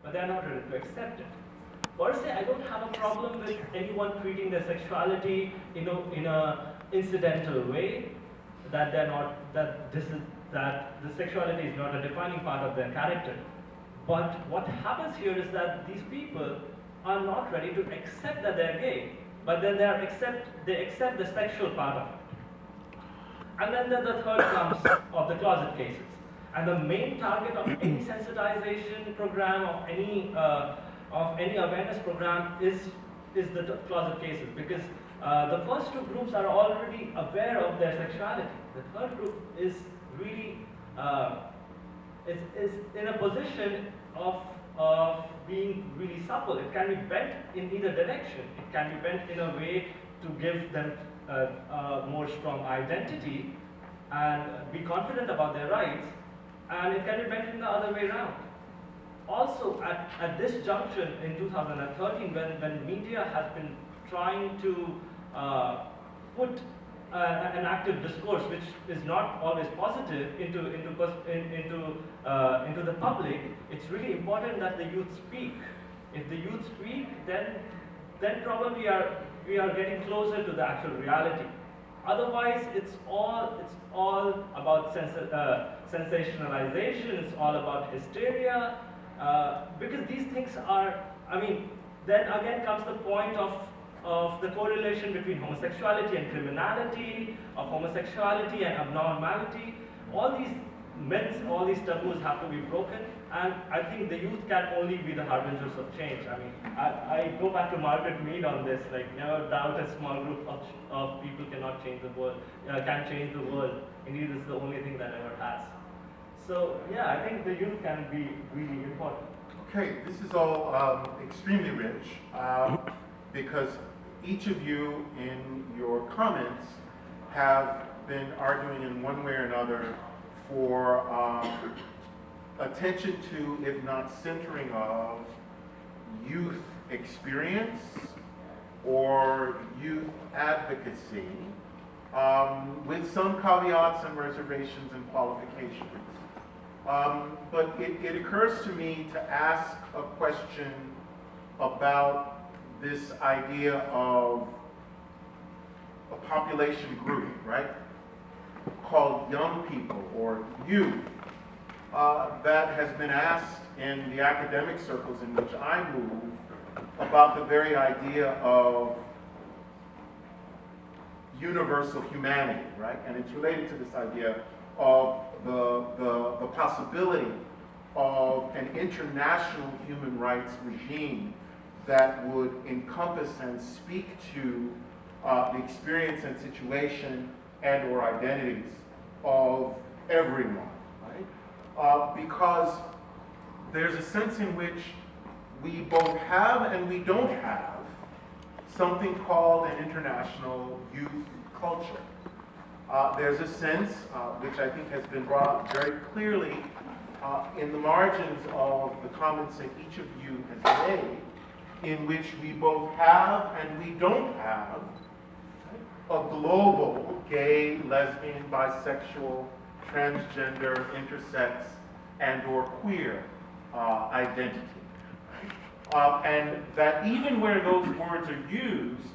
but they're not ready to accept it. Per se, I don't have a problem with anyone treating their sexuality in a incidental way, that the sexuality is not a defining part of their character. But what happens here is that these people are not ready to accept that they're gay, but then they accept the sexual part of it. And then the third comes of the closet cases. And the main target of any sensitization program, of any awareness program is the closet cases, because the first two groups are already aware of their sexuality. The third group is really is in a position of being really supple. It can be bent in either direction. It can be bent in a way to give them a more strong identity and be confident about their rights, and it can be bent in the other way around. Also, at this junction in 2013, when media has been trying to put an active discourse, which is not always positive, into the public, it's really important that the youth speak. If the youth speak, then probably we are getting closer to the actual reality. Otherwise, it's all about sensationalization. It's all about hysteria, because these things are. I mean, then again comes the point of the correlation between homosexuality and criminality, of homosexuality and abnormality. All these myths, all these taboos have to be broken, and I think the youth can only be the harbingers of change. I mean, I go back to Margaret Mead on this, like, never doubt a small group of people cannot change the world, can change the world. Indeed, it's the only thing that ever has. So, yeah, I think the youth can be really important. Okay, this is all extremely rich, because each of you in your comments have been arguing in one way or another for attention to, if not centering of, youth experience or youth advocacy, with some caveats and reservations and qualifications. But it occurs to me to ask a question about this idea of a population group, right, called young people or youth, that has been asked in the academic circles in which I move about the very idea of universal humanity, right? And it's related to this idea of the possibility of an international human rights regime that would encompass and speak to the experience and situation and or identities of everyone, right? Because there's a sense in which we both have and we don't have something called an international youth culture. There's a sense, which I think has been brought up very clearly in the margins of the comments that each of you has made, in which we both have and we don't have a global gay, lesbian, bisexual, transgender, intersex, and or queer identity. And that even where those words are used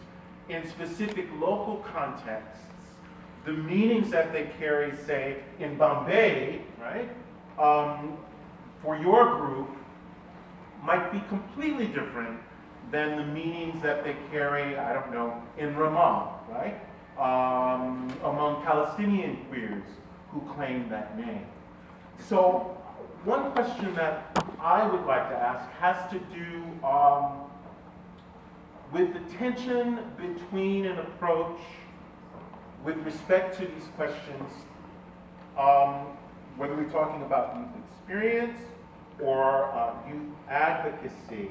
in specific local contexts, the meanings that they carry, say, in Bombay, right, for your group, might be completely different than the meanings that they carry, I don't know, in Ramah, right, among Palestinian queers who claim that name. So one question that I would like to ask has to do with the tension between an approach with respect to these questions, whether we're talking about youth experience or youth advocacy,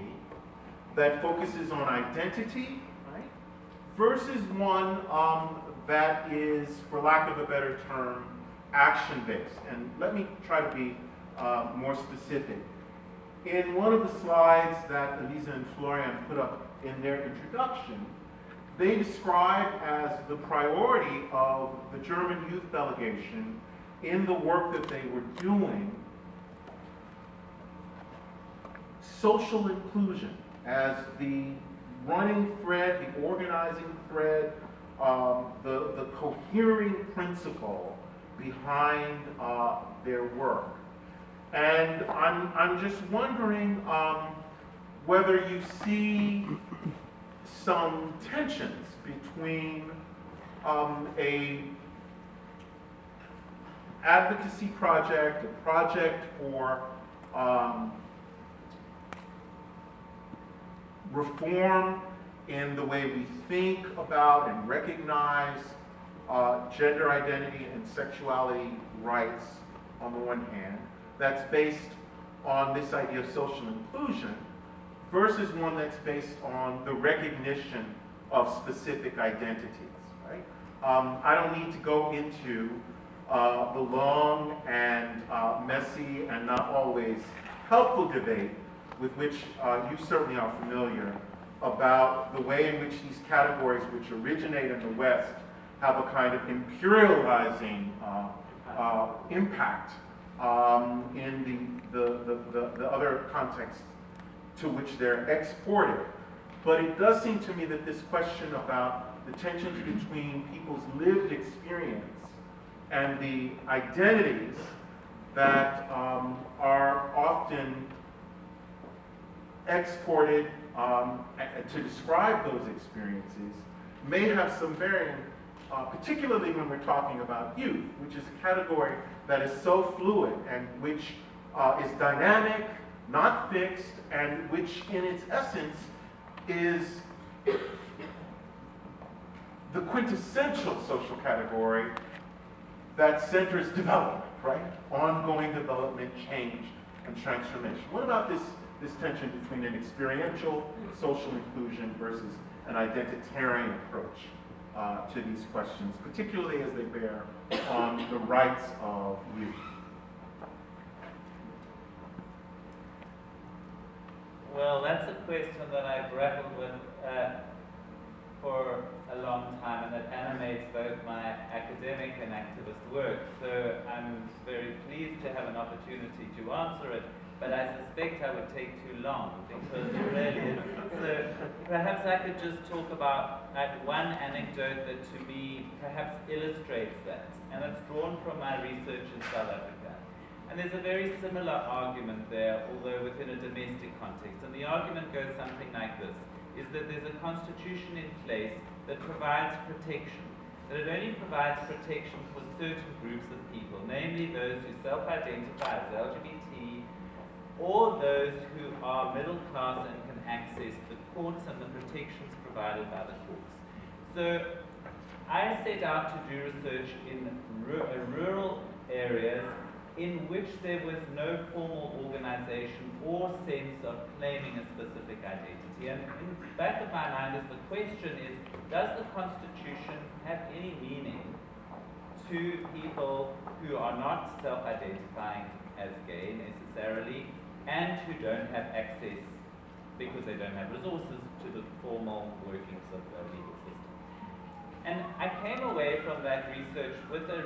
that focuses on identity, right, versus one that is, for lack of a better term, action-based. And let me try to be more specific. In one of the slides that Elisa and Florian put up in their introduction, they describe as the priority of the German youth delegation in the work that they were doing social inclusion as the running thread, the organizing thread, the cohering principle behind their work. And I'm just wondering whether you see some tensions between a advocacy project, a project for reform in the way we think about and recognize gender identity and sexuality rights on the one hand, that's based on this idea of social inclusion, versus one that's based on the recognition of specific identities, right? I don't need to go into the long and messy and not always helpful debate with which you certainly are familiar about the way in which these categories, which originate in the West, have a kind of imperializing impact in the other contexts to which they're exported. But it does seem to me that this question about the tensions between people's lived experience and the identities that are often exported to describe those experiences may have some bearing, particularly when we're talking about youth, which is a category that is so fluid and which is dynamic, not fixed, and which in its essence is the quintessential social category that centers development, right? Ongoing development, change, and transformation. What about this tension between an experiential social inclusion versus an identitarian approach to these questions, particularly as they bear on the rights of youth? Well, that's a question that I grappled with for a long time, and that animates both my academic and activist work. So I'm very pleased to have an opportunity to answer it, but I suspect I would take too long, because really, so perhaps I could just talk about one anecdote that to me perhaps illustrates that, and it's drawn from my research in South Africa. And there's a very similar argument there, although within a domestic context. And the argument goes something like this, is that there's a constitution in place that provides protection, that it only provides protection for certain groups of people, namely those who self-identify as LGBT, or those who are middle class and can access the courts and the protections provided by the courts. So I set out to do research in rural areas in which there was no formal organization or sense of claiming a specific identity. And in the back of my mind is the question is, does the Constitution have any meaning to people who are not self-identifying as gay necessarily, and who don't have access, because they don't have resources, to the formal workings of the legal system? And I came away from that research with a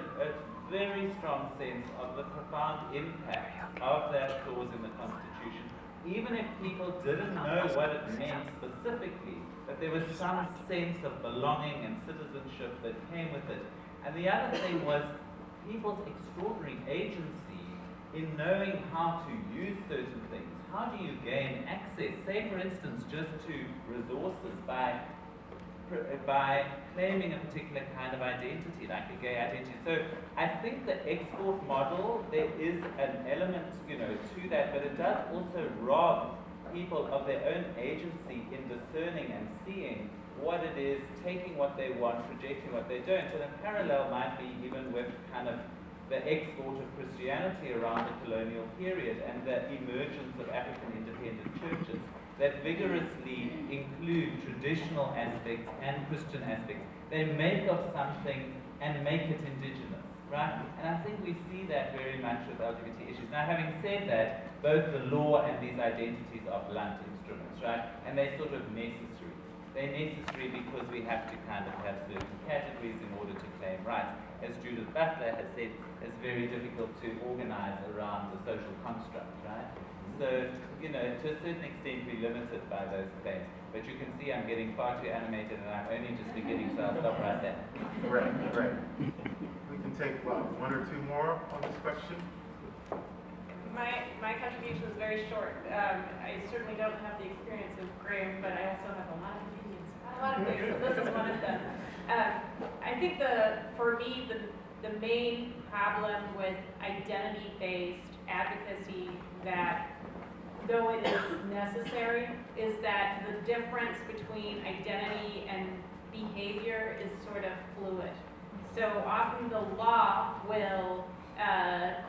very strong sense of the profound impact of that clause in the Constitution, even if people didn't know what it meant specifically, but there was some sense of belonging and citizenship that came with it. And the other thing was people's extraordinary agency in knowing how to use certain things. How do you gain access, say for instance, just to resources by claiming a particular kind of identity, like a gay identity. So I think the export model, there is an element, to that, but it does also rob people of their own agency in discerning and seeing what it is, taking what they want, rejecting what they don't. And a parallel might be even with kind of the export of Christianity around the colonial period and the emergence of African independent churches that vigorously include traditional aspects and Christian aspects. They make of something and make it indigenous, right? And I think we see that very much with LGBT issues. Now, having said that, both the law and these identities are blunt instruments, right? And they're sort of necessary. They're necessary because we have to kind of have certain categories in order to claim rights. As Judith Butler has said, it's very difficult to organize around the social construct, right? So, you know, to a certain extent we're limited by those claims. But you can see I'm getting far too animated and I'm only just beginning, so I'll stop right there. Great, great. We can take, one or two more on this question. My contribution is very short. I certainly don't have the experience of Graeme, but I also have a lot of opinions about a lot of things, so this is one of them. I think for me, the main problem with identity-based advocacy, that though it is necessary, is that the difference between identity and behavior is sort of fluid. So often the law will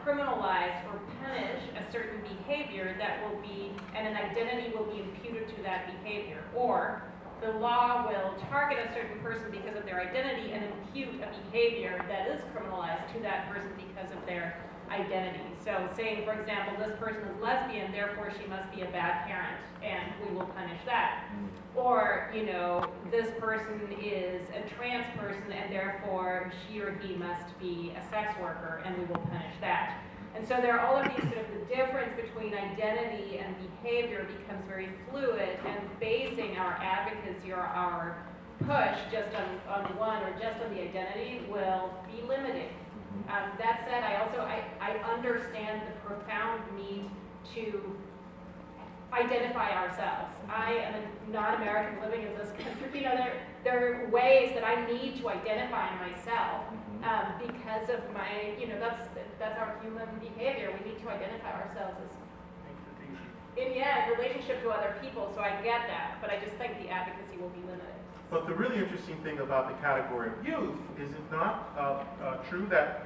criminalize or punish a certain behavior that will be, and an identity will be imputed to that behavior. Or the law will target a certain person because of their identity and impute a behavior that is criminalized to that person because of their identity. So saying, for example, this person is lesbian, therefore she must be a bad parent, and we will punish that. Or, you know, this person is a trans person, and therefore she or he must be a sex worker, and we will punish that. And so there are all of these sort of, the difference between identity and behavior becomes very fluid, and basing our advocacy or our push just on one or just on the identity will be limiting. That said, I understand the profound need to identify ourselves. I am a non-American living in this country. You know, there are ways that I need to identify myself because of my, you know, that's our human behavior. We need to identify ourselves as in relationship to other people. So I get that, but I just think the advocacy will be limited. But the really interesting thing about the category of youth is it not true that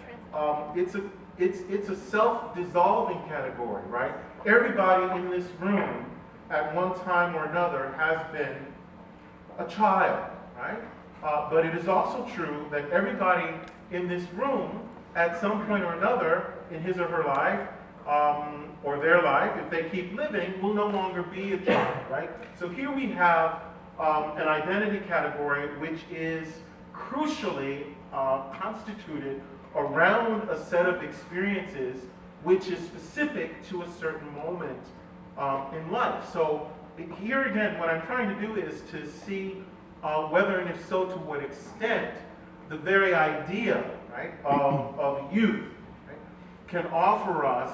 it's a self-dissolving category, right? Everybody in this room at one time or another has been a child, right? But it is also true that everybody in this room at some point or another in his or her life or their life, if they keep living, will no longer be a child, right? So here we have an identity category which is crucially constituted around a set of experiences which is specific to a certain moment in life. So here again, what I'm trying to do is to see whether and if so, to what extent the very idea, right, of youth, right, can offer us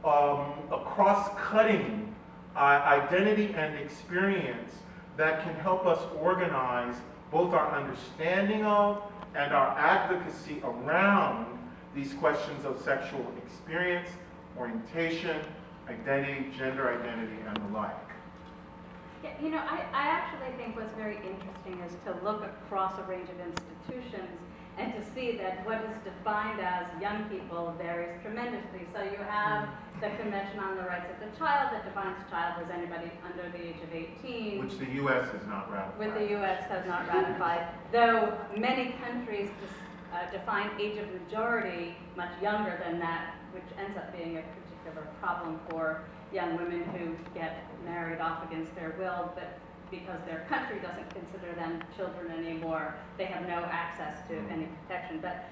a cross-cutting identity and experience that can help us organize both our understanding of and our advocacy around these questions of sexual experience, orientation, identity, gender identity, and the like. Yeah, you know, I actually think what's very interesting is to look across a range of institutions and to see that what is defined as young people varies tremendously. So you have the Convention on the Rights of the Child that defines child as anybody under the age of 18. Which the U.S. has not ratified. Which the U.S. has not ratified, though many countries define age of majority much younger than that, which ends up being a particular problem for young women who get married off against their will, but because their country doesn't consider them children anymore, they have no access to any protection. But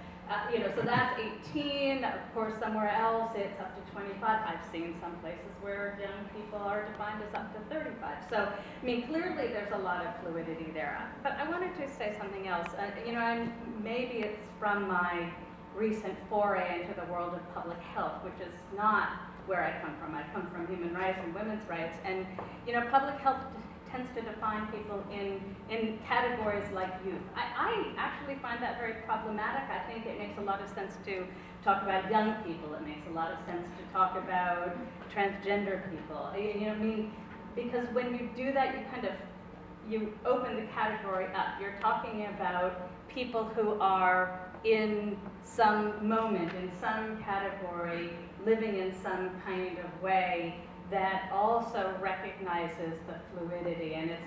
you know, so that's 18. Of course, somewhere else it's up to 25. I've seen some places where young people are defined as up to 35. So, I mean, clearly there's a lot of fluidity there. But I wanted to say something else. You know, and maybe it's from my recent foray into the world of public health, which is not where I come from. I come from human rights and women's rights. And, you know, public health tends to define people in categories like youth. I actually find that very problematic. I think it makes a lot of sense to talk about young people. It makes a lot of sense to talk about transgender people. You know what I mean? Because when you do that, you open the category up. You're talking about people who are in some moment, in some category, living in some kind of way that also recognizes the fluidity, and it's